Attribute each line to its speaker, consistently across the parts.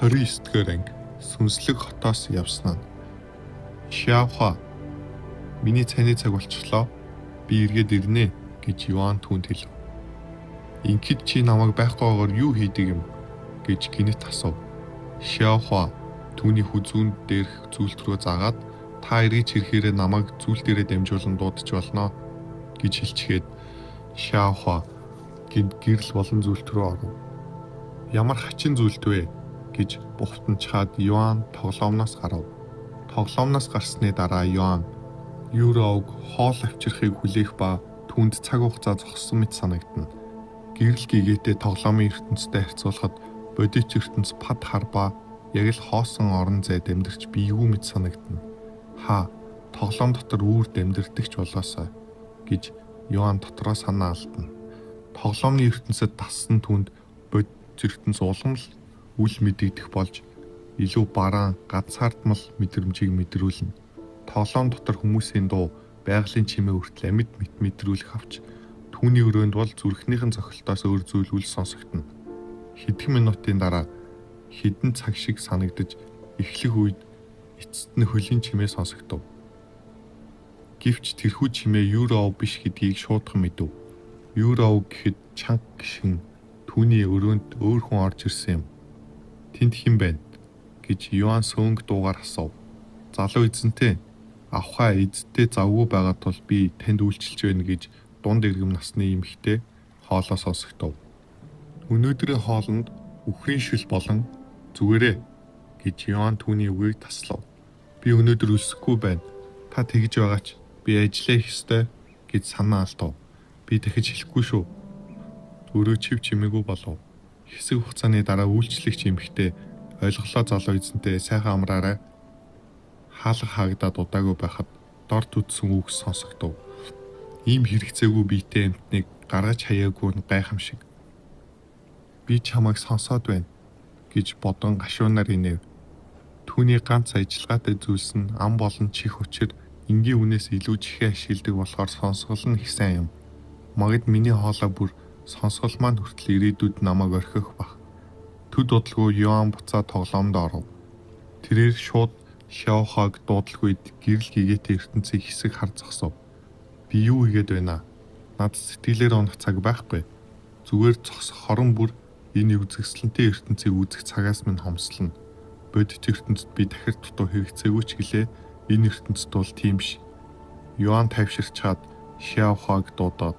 Speaker 1: 29-р анги сүнслэг хотоос явсан нь. Шиавха миний цайны цаг болчихлоо. Би эргээд ирнэ гэж Йоан түүнд хэлв. Ингээд чи намайг байхгүйгээр юу хийдэг юм гэж гинэт асуув. Шиавха түүний хүзүүн дээрх зүйлт рүү заагаад та эргэж ирэхээр намайг зүйл дээрээ дамжуулан дуудаж болно гэж хэлчихээд Шиавха гэрэл болон зүйлт рүү оров. Ямар хачин зүйлт вэ гэж бухтанчаад Йоан тоглоомноос гарав. Тоглоомноос гарсны дараа Йоан Юрог хоол авчрахыг хүлээх ба түүнд цаг хугацаа зогссон мэт санагдана. Гэрэл гэгээтэй тоглоомын ертөнцтэй харьцуулахад бодит ертөнц пад харба яг л хоосон орон зайд амьдарч биегүй мэт санагдана. Тоглоом дотор үүр амьдэрдэгч болоосаа гэж Йоан дотроо санаа алдна. Тоглоомны ертөнцид тассан түнд бодит ертөнц улам л үл мэдэгдэх болж илүү бараан ганцаардмал мэдрэмжийг мэдрүүлнэ. Тоглоом дотор хүмүүсийн дуу, байгалийн чимээ хүртэл амьд мэдрүүлэх авч түүний өрөөнд бол зүрхнийхэн цохилтоос өөр зүйл үл сонсогдно. Хэдхэн минутын дараа хідэн цаг шиг санагдаж эхлэх үед эцэст нь хөлийн чимээ сонсогдов. Гэвч тэрхүү чимээ Юров биш гэдгийг шуудхан мэдв. Юров гэхэд чанга гişгэн түүний өрөөнд өөр хүн орж ирсэн юм. Тэнд хэн байна гэж Йоан сөнг дуугаар асуув. Залуу эзэнтэй, авхаа эзэдтэй завгүй байгаа тул би танд үйлчилж байна гэж дунд иргэм насны эмэгтэй хоолоо сонсогдов. Өнөөдрийн хоолнд үхрийн шил болон зүгээрээ гэж Йоан түүний үгийг таслав. Би өнөөдөр өлсөхгүй байна. Та тэгж байгаач би ажиллах ёстой гэж санаа алдав. Би дахиж хэлэхгүй шүү. Өөрөө чив чимээгүй болов. Хэсэг хугацааны дараа үйлчлэгч эмэгтэй ойлголоо залуу эзэнтэй сайхан амраарай. Хаалга хаагдаад удаагүй байхад дорд үтсэн үг сонсогдов. Ийм хэрэгцээгүй биетэй амьтныг гаргаж хаяагүй нь гайхамшиг. Би чамайг сонсоод байна гэж бодон гашуунаар инэв. Түүний ганц ажиллагаатай зүйлс нь ам болон чих учир энгийн үнээс илүү чихээ ашигладаг болохоор сонсгол нь их сайн юм. Магад миний хоолой бүр сонсгол маань хүртэл ирээдүйд намайг орхих бах. Төд удалгүй Йоан буцаа тоглоомд оров. Тэрээр шууд Шиавхаг дуудлагүйд гэрэл гэгээтэй ертөнцийн хэсэг хар зогсов. Би юу хийгээд байна? Над сэтгэлээр унах цаг байхгүй. Зүгээр зогсох хорон бүр энэ үзэсгэлэнтэй ертөнцийг үзэх цагаас минь хомслоно. Бодит ертөнцид би дахир дутуу хэрэгцээгүй ч гэлээ энэ ертөнцид бол тийм биш. Йоан тайвширчаад Шиавхаг дуудаад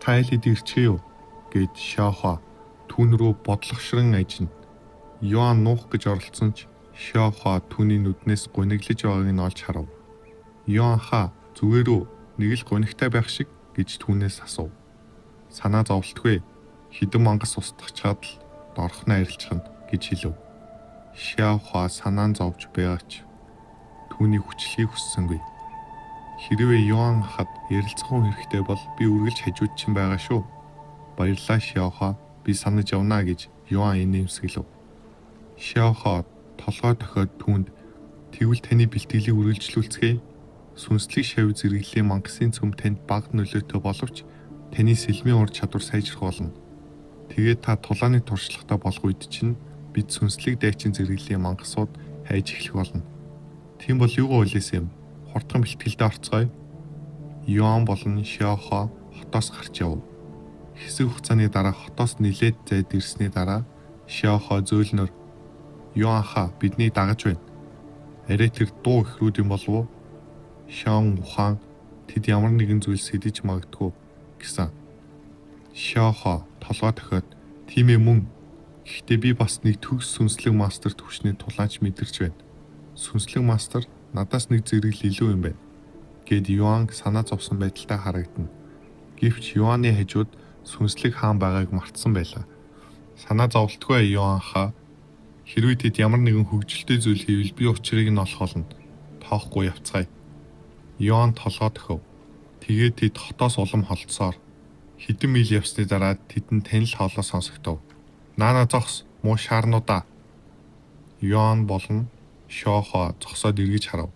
Speaker 1: "Тайлид ирчихээ юу?" гэд Шиавха түүн рүү бодлогошрон ажина. Йоан нуух гэж оролцсон ч Шиавха түүний нүднээс гуниглаж байгааг нь олж харав. Йоан зүгээр үү? Нэг л гунигтай байх шиг гэж түүнээс асуув. Санаа зовлтгүй. Хэдэн мангас устгачаад л дорхно арилжихна гэж хэлв. Шиавха санаан зовж байгаач түүний хүчлийг хүссэнгүй. Хэрвээ Йоан хад ярилцах хэрэгтэй бол би үргэлж хажууд чинь байгаа шүү. Баярлалаа Шиавха. Би санаж явна гэж Йоан инээмсэглэв. Шиавха толгой дохиод түүнд "Тэгвэл таны бэлтгэлийг үргэлжлүүлцгээе. Сүнслэг шавь зэрэглэлийн мангасын цөм танд бага нөлөөтэй боловч таны сэлмийн ур чадвар сайжрах болно. Тэгээд та тулааны туршлагатай болох үед чинь бид сүнслэг дайчин зэрэглэлийн мангасууд хайж эхлэх болно. Тийм бол юугаа хүлээсэн юм? Хурдхан бэлтгэлдээ орцгоё." Йоан болон Шиавха хотоос гарч яв. Хэсэг хугацааны дараа хотоос нилээд зайд ирсний дараа Шиавха зөөлнөр "Йоан биднийг дагаж байна. Арай тэр дуу ихрүүд юм болов уу? Шаан ухаан тэд ямар нэгэн зүйл сэдэж магадгүй" гэсэн. Шиавха толгой дохиод "Тийм ээ мөн. Гэхдээ би бас нэг төгс сүнслэг мастер төвчний тулаанч мэдэрч байна. Сүнслэг мастер надаас нэг зэрэгл илүү юм байна" гэд Йоан санаа зовсон байдалтай харагдана. Гэвч Йоаны хажууд сүнслэг хаан байгааг мартсан байлаа. Санаа зовлтгүй Йоан хэрвээ тэд ямар нэгэн хөгжилтэй зүйл хийвэл би учрыг нь олох болно. Тоохгүй явцгаая. Йоан толгой дохив. Тэгээд тэд хотоос улам холдсоор хэдэн миль явсны дараа тэдэнд танил хоолой сонсогдов. "Наана зогс, муу шаарнуудаа." Йоан болон Шиавха зогсоод эргэж харав.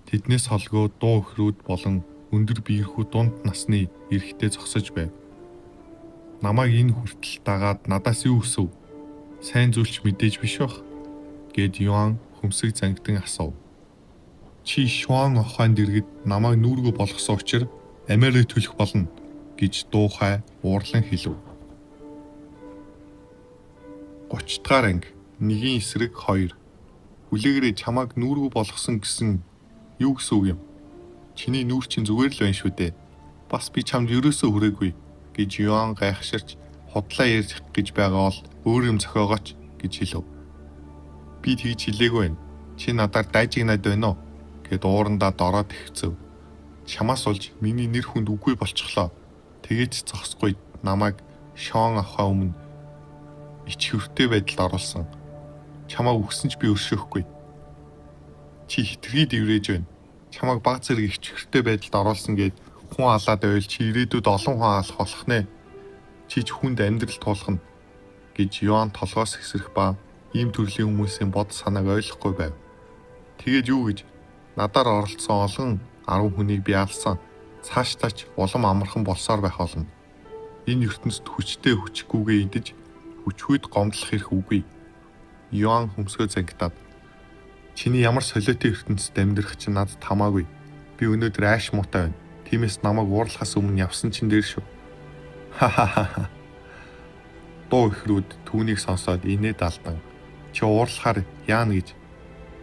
Speaker 1: Тэднээс холгоо дуу ихрүүд болон өндөр биерхүү дунд насны эрэгтэй зогсож байв. "Намайг энэ хүртэл дагаад надаас юу өсөв?" Сайн зүйлч мэдээж биш бах гэд Юан хөмсөг зангидан асуув. Чи Шуан ухаанд иргэд намайг нүүргө болгосон учраас Америк төлөх болно гэж дуухай уурлан хэлв. 30 дахь анги 1-ийн эсрэг 2. Хүлээгээрээ чамайг нүүргө болгосон гэсэн юу гэсэн үг юм? Чиний нүүр чинь зүгээр л байна шүү дээ. Бас би чамд ерөөсөө хүрээгүй гэж Юан гайхширч худлаа ярьж гэж байгаа бол өөр юм зохиогооч гэж хэлв. Би тэгж хэлээгүй байна. Чи надаар дайжигнаад байна уу? Гэд уурандаа дороод хэвцэв. Чамаас олж миний нэр хүнд үгүй болчихлоо. Тэгээд зогсохгүй намайг Шон авахаа өмнө ичхүртэй байдалд оруулсан. Чамаа үгсэн ч би өршөөхгүй. Чи хитрхий дэврэж байна. Чамайг баг зэрэг ичхүртэй байдалд оруулсан гэд хүн алаад байвал чи ирээдүйд олон хүн алах болох нэ. Чи ч хүнд амьдрал туулах нь гэж Юан толгоос хэсрэх ба ийм төрлийн хүмүүсийн бод санааг ойлгохгүй байв. Тэгээд юу гэж надаар оролцсон олон 10 хүнийг би алсан. Цаашлаач улам амархан болсоор байх болно. Энэ ертөнцид хүчтэй хүчгүйгээ идэж хүчхүйд гомдлох хэрэг үгүй. Юан хөмсгөө зангидаад чиний ямар солиотой ертөнцид амьдрах чинь надад хамаагүй. Би өнөөдөр айш муутай байна. Тиймээс намайг уурлахаас өмнө явсан чинь дээр шүү. Ха. Дуу ихрүүд түүнийг сонсоод инээд алдан. Чи уурлахаар яана гэж.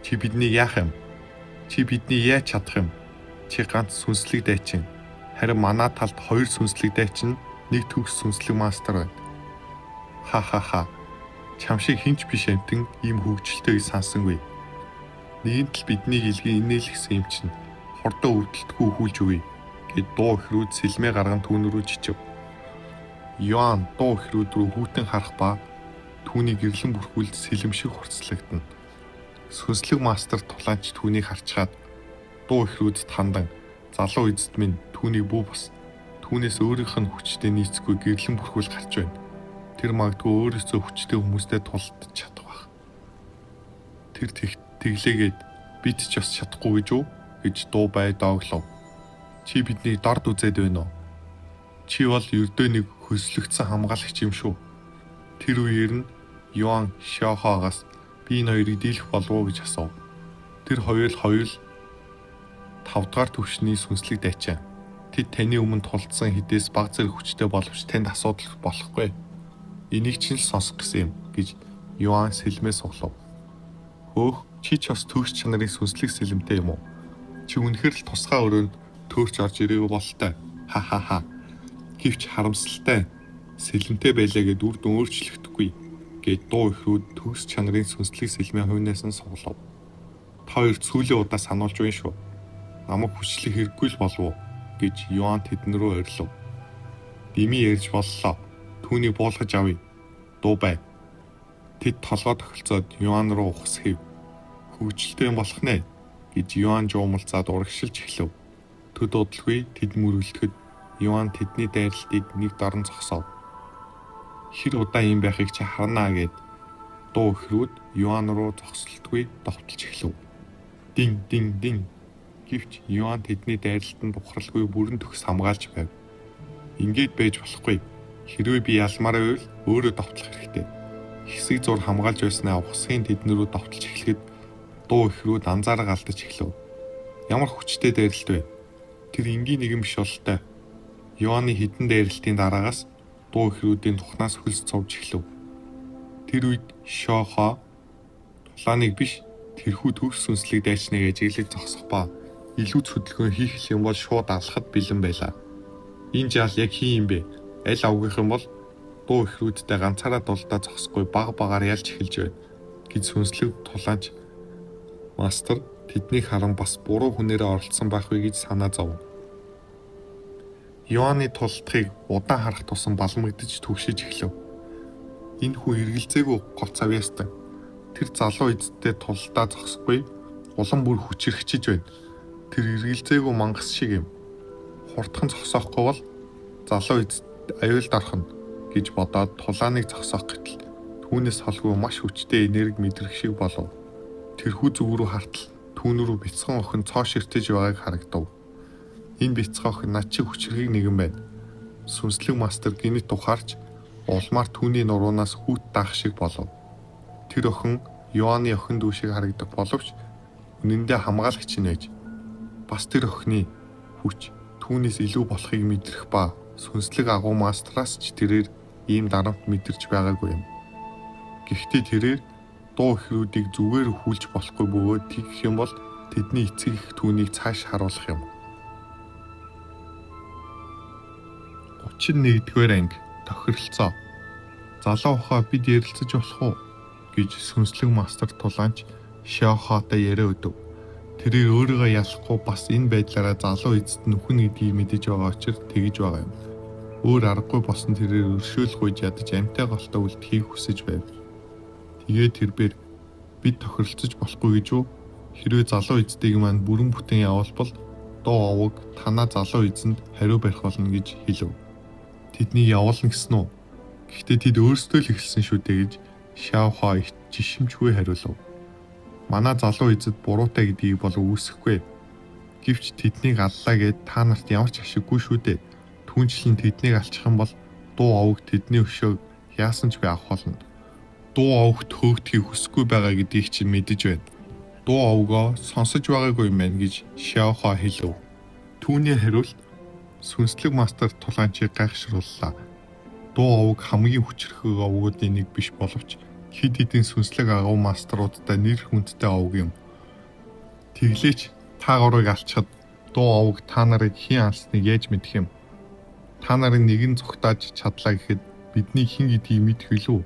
Speaker 1: Чи бидний яах юм? Чи бидний яаж чадах юм? Чи ганц сүнслэг дайчин. Харин манай талд 2 сүнслэг дайчин, 1 төгс сүнслэг мастер байна. Ха. Чам шиг хинч биш амтэн ийм хөвгчлөлтөйг сансангүй. Нэгэнт л бидний илгийн инээлгсэн юм чинь хордоо өвдөлтгүй хүлж өгье гэд дуу ихрүүд сэлмээ гарган түүн рүү чичв. Юан дуу ихрүүд рүү хүүтэн харах ба түүний гэрлэн бүрхүүлд сэлэм шиг хурцлагдана. Сүнслэг мастер тулаанч түүнийг харчгаад дуу ихрүүд тандан залуу эзэд минь түүнийг бүү бас. Түүнээс өөрийнх нь хүчтэй нийцгүй гэрлэн бүрхүүл гарч байна. Тэр магадгүй өөрөөсөө хүчтэй хүмүүстэй тулдаж чадах байх. Тэр тэглээгээд бид ч бас чадахгүй гэж үү гэж дуу бай дооглов. Чи биднийг дорд үзээд байна уу? Чи бол ердөө нэг хөслөгдсөн хамгаалагч юм шүү. Тэр үеэр нь Юан Шохоогоос би энэ хоёрыг дийлэх болов уу гэж асуув. Тэр хоёр л 5 дугаар түвшний сүнслэг дайчин. Тэд таны өмнө тулдсан хэдээс баг зэрэг хүчтэй боловч танд асуудал болохгүй. Энийг ч л сонсох гэсэн юм гэж Юан сэлмээ суглав. Хөөх, чи ч бас төгс чанарын сүнслэг сэлэмтэй юм уу? Чи үнэхээр л тусгай өрөөнд төөрч орж ирээгүй болтой. Ха. Гэвч харамсалтай. Сэлэмтэй байлаа гэд үр дүн өөрчлөгдөхгүй гэд дуу ихрүүд төгс чанарын сүнслэг сэлмээ хувнаас нь суглав. Та хоёр сүүлийн удаа сануулж байна шүү. Намайг хүчлэх хэрэггүй л болов уу гэж Юан тэдэн рүү орилов. Дими ярьж боллоо. Түүнийг буулгаж авъя. Дуу бай. Тэд толгой тохилцоод Юан руу ухс хэв. Хөвгчлөлтэй болох нэ гэж Юан жуумалцаад урагшилж эхлэв. Төд удалгүй тэд мөрөлдөхөд Юан тэдний дайралтыг нэг дорн зогсов. Хэр удаа юм байхыг чи харнаа гэд дуу ихрүүд Юан руу зогсолтгүй довтлж эхлэв. Дин. Гэвч Юан тэдний дайралтанд ухралгүй бүрэн төгс хамгаалж байв. Ингээд байж болохгүй. Хэрвээ би ялмаар байвал өөрөө довтлох хэрэгтэй. Хэсэг зур хамгаалж байснаа ухсхийн тэднэрүү довтлж эхлэхэд дуу ихрүүд анзаараа алдаж эхлэв. Ямар хүчтэй дайралт вэ? Тэр энгийн нэгэн биш болтой. Юаны хідэн дайралтын дараагаас дуу ихрүүдийн тухнаас хөлс цовж эхлэв. Тэр үед Шохо тулааныг биш тэрхүү төгс сүнслэг дайчныг ажиглаж зогсох ба илүү хөдөлгөөн хийх юм бол шууд алхахад бэлэн байлаа. Энэ жаал яг хин юм бэ? Аль авгийнх юм бол дуу ихрүүдтэй ганцаараа дулдаа зогсохгүй багаар ялж эхэлж байна гэж сүнслэг тулаанч мастер тэднийг харан бас буруу хүнээрээ оролцсон байх вэ гэж санаа зов. Юаны тулдахыг удаан харах тусам балмагдж түгшиж эхлэв. Энэ хүн эргэлзээгүй гол цавьяастай. Тэр залуу эзэдтэй тулдаа зогсохгүй улам бүр хүчрхчиж байна. Тэр эргэлзээгүй мангас шиг юм. Хурдхан зогсоохгүй бол залуу эзэд аюулд орхно гэж бодоод тулааныг зогсоох гэтэл түүнээс холгүй маш хүчтэй энерги мэдрэх шиг болов. Тэрхүү зүг рүү хартал түүн рүү бяцхан охин цоо ширтэж байгааг харагдав. Энэ бяцхан охин над чиг хүчрхийг нэгэн байна. Сүнслэг мастер гинэт ухаарч улмаар түүний нуруунаас хүүт даах шиг болов. тэр охин Йоанны охин дүү шиг харагдах боловч үнэн дээр хамгаалагч нь ээж. Бас тэр охины хүч түүнээс илүү болохыг мэдрэх ба сүнслэг агуу мастраас ч тэрээр ийм дарамт мэдэрч байгаагүй юм. Гэхдээ тэрээр дуу эхрүүдийг зүгээр өхүүлж болохгүй бөгөөд тэгэх юм бол тэдний эцэг их түүнийг цааш харуулах юм. 31-р анги тохиролцоо. Залуу ухаа бид ярилцаж болох уу гэж сүнслэг мастер тулаанч Шиохотой яриа өдөв. Тэрээр өөрийгөө ялахгүй бас энэ байдлаараа залуу эцэд нүхэн гэдгийг мэдэж байгаа учраас тэгж байгаа юм. Өөр аргагүй болсон тэрээр өршөөлөх үед ядаж амьтаа голтой үлдэхийг хүсэж байв. Тэгээд тэрээр бид тохиролцож болохгүй гэж үү? Хэрвээ залуу эцэдийг маань бүрэн бүтэн явуулбал дуу овог танаа залуу эзэнд хариу барих болно гэж хэлв. Тэднийг явуулна гэсэн үү? Гэхдээ тэд өөрсдөө л эхэлсэн шүү дээ гэж Шиохо их жишимчгүй хариулв. Манай залуу эзэд буруутай гэдгийг бол үүсэхгүй. Гэвч тэднийг аллаа гэд та нарт ямар ч ашиггүй шүү дээ. Түүнчлэн тэднийг алчих юм бол дуу овог тэдний өшөөг яасан ч би авах болно. Дуу овогт хөөгдөхийг хүсэхгүй байгаа гэдгийг чинь мэдэж байна. Дуу овгоо сонсож байгаагүй юм байна гэж Шиохо хэлв. Түүний хариулт сүнслэг мастер тулаанчийг гайхшрууллаа. Дуу овог хамгийн хүчрхэг овгуудын нэг биш боловч хэд хэдэн сүнслэг агуу мастеруудтай нэр хүндтэй овог юм. Тэглээч та гурыг алчхад дуу овог та нарыг хэн алсныг яаж мэдэх юм? Та нарын нэгэн цогтааж чадлаа гэхэд бидний хэн гэдгийг мэдэх билүү?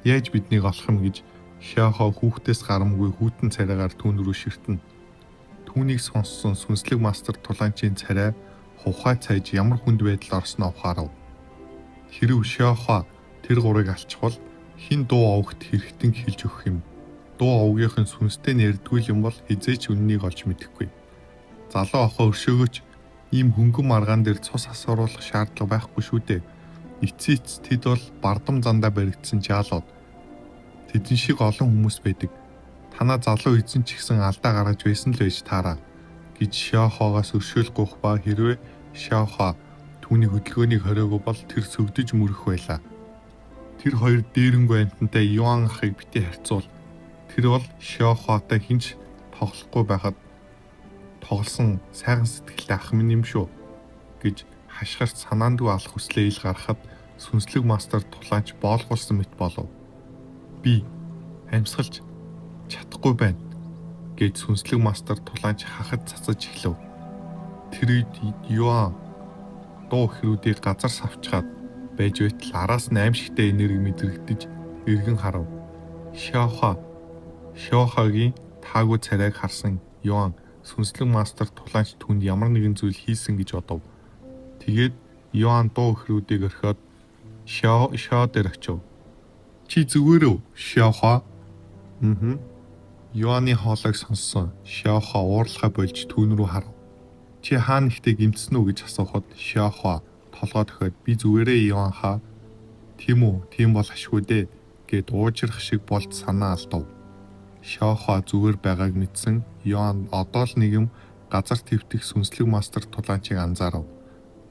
Speaker 1: Яаж биднийг олох юм гэж Шиохо хүүхдээс гарамгүй хүүтэн царайгаар түүн рүү ширтэнэ. Түүнийг сонссон сүнслэг мастер тулаанчийн царай хувхай цайж ямар хүнд байдал орсноо ухаарав. Хэрв Шиохо тэр гурыг алчихвал хин дуу овогт хэрэгтэн хэлж өгөх юм. Дуу овгийнхын сүнстэй нэрдгүүл юм бол хизээч үннийг олж мэдэхгүй. Залуу охоо өршөөгөөч ийм хөнгөн маргаан дээр цус асууруулах шаардлага байхгүй шүү дээ. Эцээц тэд бол бардам зандаа баригдсан жаалууд. Тэдэн шиг олон хүмүүс байдаг. Танаа залуу эзэн ч гэсэн алдаа гаргаж байсан л байж таараа гэж Шиохоогоос өршөөлгөх ба хэрвээ Шиохо түүний хөдөлгөөнийг хориогүй бол тэр сөгдөж мөрөх байлаа. Тэр хоёр дээрэнгүй амтантай Юан ахыг бити харьцуул. Тэр бол Шиохотой хинч тоглохгүй байхад тоглосон сайхан сэтгэлтэй ах минь юм шүү гэж хашгирч санаандгүй алах хүслээ ил гаргахад сүнслэг мастер тулаанч боолгуулсан мэт болов. Би амьсгалж чадахгүй байна гэж сүнслэг мастер тулаанч хахад цацаж эхлэв. Тэр үед Юан дуу хэрүүдийг газар савчгаад байж байтал араас нь аимшигтай энерги мэдрэгдэж эргэн харав. Шиохогийн таагүй царайг харсан Юан сүнслэг мастер тулаанч түүнд ямар нэгэн зүйл хийсэн гэж бодов. Тэгээд Юан дуу хэрүүдийг орхиод Шио дээр очив. Чи зүгээр үү, Шиохо? Юаны хоолойг сонссон Шиохо уурлахаа болж түүн рүү харав. Чи хаана ихтэй гимтсэн үү гэж асуухад Шиохо толгой тохиод би зүгээрээ Юан хаа. Тийм үү, тийм бол ашгүй дээ гэд уужрах шиг болж санаа алдав. Шиохо зүгээр байгааг мэдсэн Юан одоо л нэг юм газар твтэх сүнслэг мастер тулаанчийг анзаарав.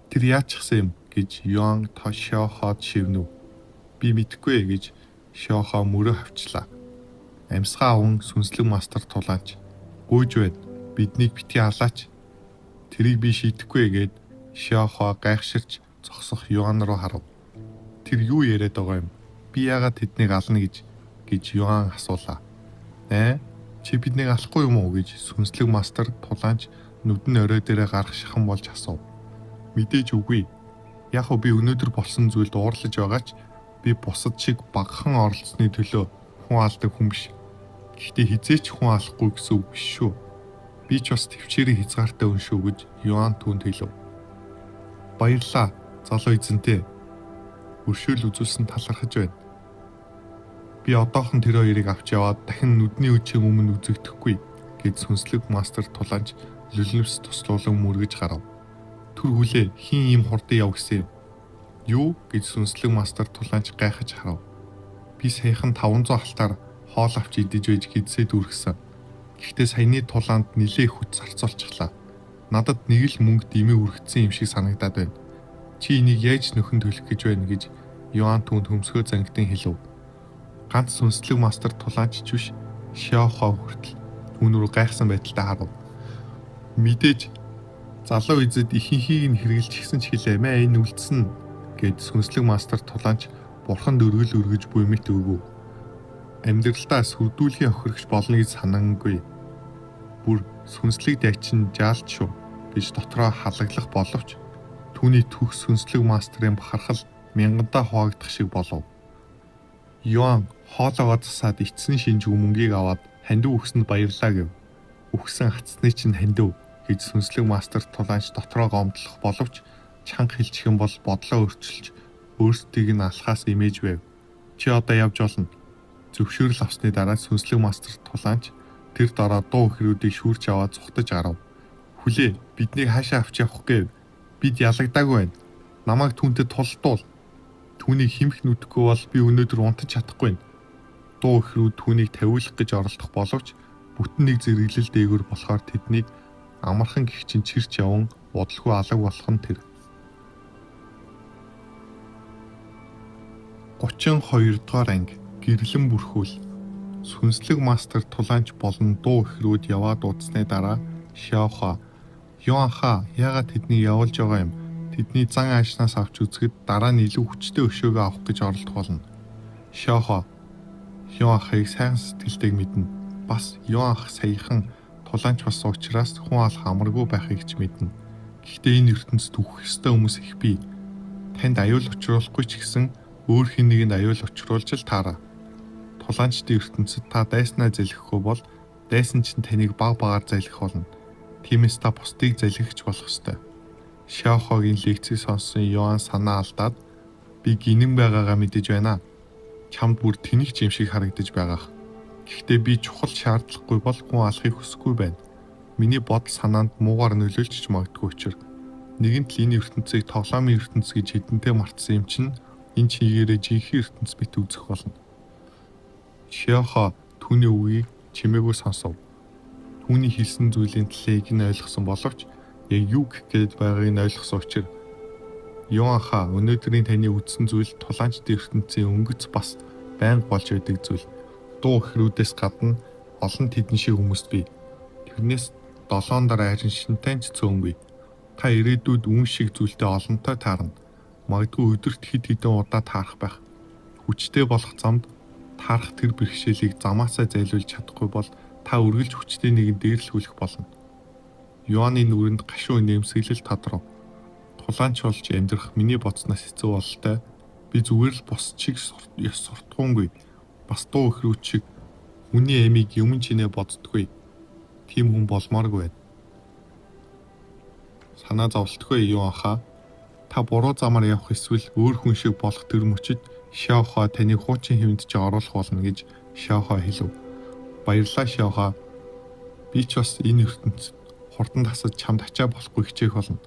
Speaker 1: Тэр яачихсан юм гэж Юан Шиоход шивнэв. Би мэдэхгүй гэж Шиохо мөрөө хавчлаа. Амьсгаа аван сүнслэг мастер тулаанч гүйж байна. Биднийг бити халаач. Тэрийг би шийдэхгүй гэд Шиохо гайхширч зогсох Юан руу харав. Тэр юу яриад байгаа юм? Би яагаад тэднийг ална гэж Юан асуулаа. Чи биднийг алахгүй юм уу гэж сүнслэг мастер тулаанч нүдэн орой дээрээ гарах шахан болж асуув. Мэдээж үгүй. Яг хөө би өнөөдөр болсон зүйлд уурлаж байгаач би бусад шиг багахан оролцсны төлөө хүн алдаг хүн биш. Гэхдээ хизээч хүн алахгүй гэсэн үг биш шүү. Би ч бас төвчээрийн хязгаартай хүн шүү гэж Юан түүнд хэлв. Баярлаа, залуу эзэнтэй. Өршөөл үзүүлсэн талархаж байна. Би одоохон тэр хоёрыг авч яваад дахин нүдний үчийн өмнө үзэгдэхгүй гэж сүнслэг мастер тулаанч лүлнэвс туслуулан мөргөж гарав. Түр хүлээ хин ийм хурдан яв гэсэн юм. Юу гэж сүнслэг мастер тулаанч гайхаж харав. Би саяхан 500 алтаар хоол авч идэж байж гидсээ дүүргэсэн. Гэхдээ саяны тулаанд нилээ хүч зарцуулчихлаа. Надад нэг л мөнгө дэмий үргэцсэн юм шиг санагдаад байна. Чи энийг яаж нөхөн төлөх гэж байна гэж Юан түүнд хөмсгөө зангидэн хэлв. Ганц сүнслэг мастер тулаанч биш Шяохуа хүртэл түүн рүү гайхсан байдалтай харав. Мэдээж залуу эзэд ихэнхийг нь хэрэгжилчихсэн ч хэлээ энэ үлдсэн гэд сүнслэг мастер тулаанч бурханд өргөл өргөж буй мэт өгөв. Амьдралдаа сүрдүүлгийн охирогч болно гэж санаангүй. Бүр сүнслэг дайчин жаалт шүү гэж дотроо халаглах боловч түүний түүх сүнслэг мастерын бахархал мянгандаа хуваагдах шиг болов. Юан хоолоогоо засаад эцсийн шинж өмнгийг аваад хандив өгсөнд баярлаа гэв. Өгсөн хацсны чинь хандив гэж сүнслэг мастер тулаанч дотроо гомдлох боловч чанга хэлчих юм бол бодлоо өөрчилж өөрсдийг нь алхаас имэж байв. Чи одоо явж болно. Зөвшөөрөл авсны дараа сүнслэг мастер тулаанч тэр дараа дуу хэрүүдийг шүүрч аваад зүхтаж гарав. Хүлээ, биднийг хаашаа авч явах гээв. Бид ялагдаагүй байна. Намайг түүнтэй тулдуул. Түүнийг химэх нүдэхгүй бол би өнөөдөр унтаж чадахгүй байна. Дуу хэрүүд түүнийг тавиулах гэж оролдох боловч бүтэн нэг зэрэглэл дээгүүр болохоор тэднийг амархан гихчин чирч яван удалгүй алаг болох нь тэр. 32 дугаар анги гэрлэн бүрхүүл. Сүнслэг мастер тулаанч болон дуу хэрүүд яваад дуудсны дараа Шяохуа Юанха яагаад тэднийг явуулж байгаа юм? Тэдний зан аашнаас авч үзэхэд дараа нь илүү хүчтэй өшөөгөө авах гэж оролдох болно. Шяохуа Юанхыг сайн сэтгэлтэйг мэднэ. Бас Юанх саяхан тулаанч болсон учраас хүн алах амаргүй байхыг ч мэднэ. Гэхдээ энэ ертөнцид үхэх ёстой хүмүүс их бий. Танд аюул учруулахгүй ч гэсэн өөр хэн нэгэнд аюул учруулж л таараа. Тулаанчдын ертөнцид та дайснаа залхихгүй бол дайсан чинь таныг баг багаар залхих болно. Тиймээс та бусдыг залхихч болох ёстой. Шяохогийн лекцийг сонссон Юан санаа алдаад би гинэн байгаагаа мэдэж байна. Чамд бүр тэнэг юм шиг харагдаж байгаах. Гэхдээ би чухал шаардлагагүй бол хүн алахыг хүсэхгүй байна. Миний бодол санаанд муугар нөлөөлж ч магадгүй учраа нэгэнт л энэ ертөнцийг тоглоомын ертөнц гэж хэдэнтэй мартсан юм чинь энэ чигээрээ жинхэнэ ертөнц бит үзэх болно. Шяохо түүний үгийг чимээгүй сонсов. Түүний хэлсэн зүйлийн талыг нь ойлгосон боловч яг юу гэхэд байгааг нь ойлгосон учраас Юанха өнөөдрийн таны үзсэн зүйл тулаанчдын ертөнцийн өнгөц бас байнга болж байдаг зүйл. Дуу хэрүүдээс гадна олон тэдэн шиг хүмүүс бий. Тэрнээс 7 дараа харин шинтэй ч цөөнгүй. Та ирээдүйд үн шиг зүйлтэй олонтой таарна. Магадгүй өдөрт хэд хэдэн удаа таарах байх. Хүчтэй болох замд таарах тэр бэрхшээлийг замаасаа зайлуулж чадахгүй бол та үргэлж хүчтэй нэгэн дээрлэхүүлэх болно. Юаны нүрэнд гашуун нэмсэглэл тодров. Тулаанч болж амьдрах миний бодсноос хэцүү бололтой. Би зүгээр л бус чиг ёс суртахуунгүй. Бас дуу хэрүүч шиг хүний эмийг юм чинээ боддоггүй. Тийм хүн болмооргүй байна. Санаа зовлтгүй юу анхаа? Та буруу замаар явах эсвэл өөр хүн шиг болох тэр мөчид Шяохо таны хуучин хэвэнд ч оруулах болно гэж Шяохо хэлв. Баярлалаа Шяохо. Би ч бас энэ ертөнцид хурдан тасаж чамд ачаа болохгүй хичээх болно.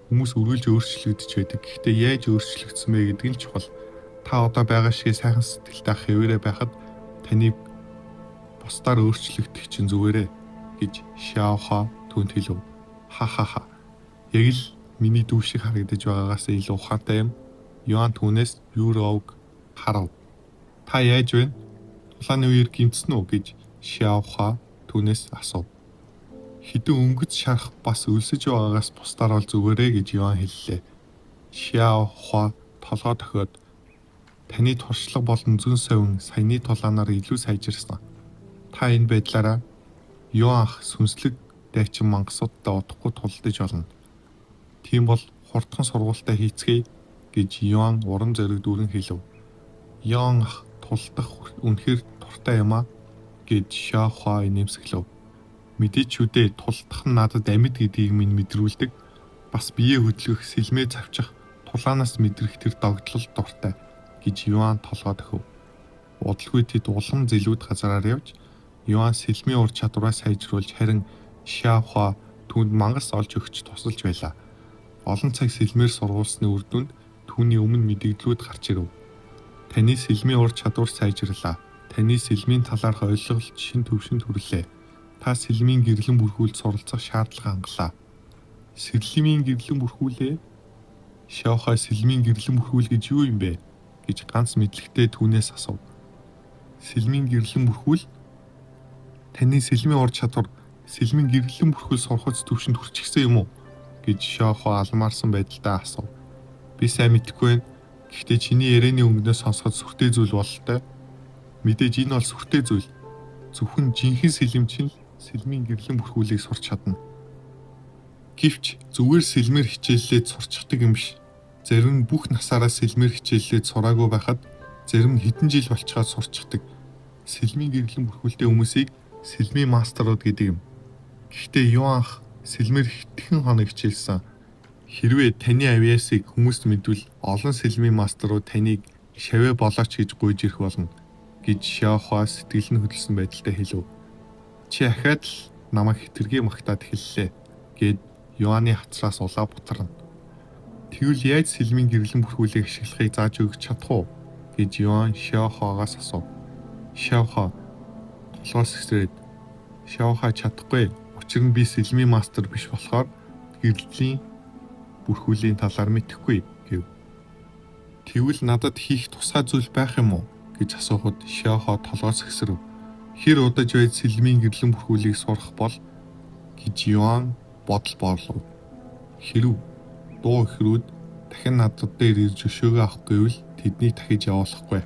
Speaker 1: Хүмүүс үргэлж өөрчлөгдөж байдаг. Гэхдээ яаж өөрчлөгдсөн бэ гэдэг нь чухал. Та одоо байгаа шиг сайхан сэтгэлтэй хэвээрээ байхад таныг бусдаар өөрчлөгдөх чинь зүгээрээ гэж Шяохо түүнд хэлв. Ха. Яг л миний дүү шиг харагдаж байгаагаас илүү ухаантай юм. Юан түүнээс юурог харав. Та яаж вэ? Тулааны үеэр гимтсэн үү гэж Шяохо түүнээс асуув. Хэдэн өнгөц шарах бас өлсөж байгаагаас бусдаар бол зүгээрээ гэж Юан хэллээ. Шяохо толгой тохиод таны туршлага болон зүүн совин саяны тулаанаар илүү сайжирсан. Та энэ байдлаараа Юанх сүнслэг дайчин мангасуудтай удахгүй тулдаж болно. Тийм бол хурдхан сургуультай хийцгээе гэж Юан уран зориг дүүрэн хэлв. Юанх тулдах үнэхээр туртай юм а гэж Шяохо нэмсгэлв. Мэдээч үдээ тулдах нь надад амьд гэдгийг минь мэдрүүлдэг. Бас бие хөдлөх, сэлмээ завчих, тулаанаас мэдрэх тэр догтлол дуртай гэж Юан толгой тохив. Удалгүй тэд улам зэлүүд газараар явж Юан сэлмийн ур чадвараа сайжруулж харин Шяохо түүнд мангас олж өгч тусалж байлаа. Олон цаг сэлмээр сургуулсны үр дүнд түүний өмнө мэдээллүүд гарч ирэв. Таны сэлмийн ур чадвар сайжрлаа. Таны сэлмийн талаарх ойлголт шин төвшөнд хүрлээ. Та сэлмийн гэрлэн бүрхүүлд суралцах шаардлага хангалаа. Сэлмийн гэрлэн бүрхүүлээ? Шяохо сэлмийн гэрлэн бүрхүүл гэж юу юм бэ? гэж ганц мэдлэгтэй түүнээс асуув. сэлмийн гэрлэн бүрхүүл таны сэлмийн ур чадвар сэлмийн гэрлэн бүрхүүл сурахц төвшөнд хүрчихсэн юм уу гэж Шиохуа алмаарсан байдалтай асуув. Би сайн мэдэхгүй байна. Гэхдээ чиний ярианы өнгнөөс сонсоход сүртэй зүйл бололтой. Мэдээж энэ бол сүртэй зүйл. Зөвхөн жинхэнэ сэлэмчин л сэлмийн гэрлэн бүрхүүлийг сурч чадна. Гэвч зүгээр сэлмээр хичээллээд сурчдаг юм биш. Зарим нь бүх насаараа сэлмээр хичээллээд сураагүй байхад зарим нь хэдэн жил болчиход сурчдаг. Сэлмийн гэрлэн бүрхүүлтэй хүмүүсийг сэлмийн мастерууд гэдэг юм. Гэхдээ юу анх сэлмээр хэдхэн хоног хичээлсэн. Хэрвээ таны авьяасыг хүмүүст мэдвэл олон сэлмийн мастерууд таныг шавья болооч гэж гуйж ирэх болно гэж Шиохуа сэтгэл нь хөдөлсөн байдалтай хэлв. Чи ахаад л намайг хэтэрхий магтаад эхэллээ гэд Юаны хацраас улаа бутарна. Тэгвэл яаж сэлмийн гэрлэн бүрхүүлийг ашиглахыг зааж өгч чадах уу гэж Юан Шиохуагаас асуув. Шиохуа толгоос хэсрээд Шиохуа чадахгүй. Учир нь би сэлмийн мастер биш болохоор гэрлийн бүрхүүлийн талаар мэдэхгүй гэв. Тэгвэл надад хийх тусгай зүйл байх юм уу гэж асуухад Шиохуа толгоос хэсрэв. Хэр удаж байж сэлмийн гэрлэн бүрхүүлийг сурах бол гэж Юан бодол боорлов. Хэрв дуу ихрүүд дахин надад дээр ирж өшөөгөө авах гэвэл тэднийг дахиж явуулахгүй.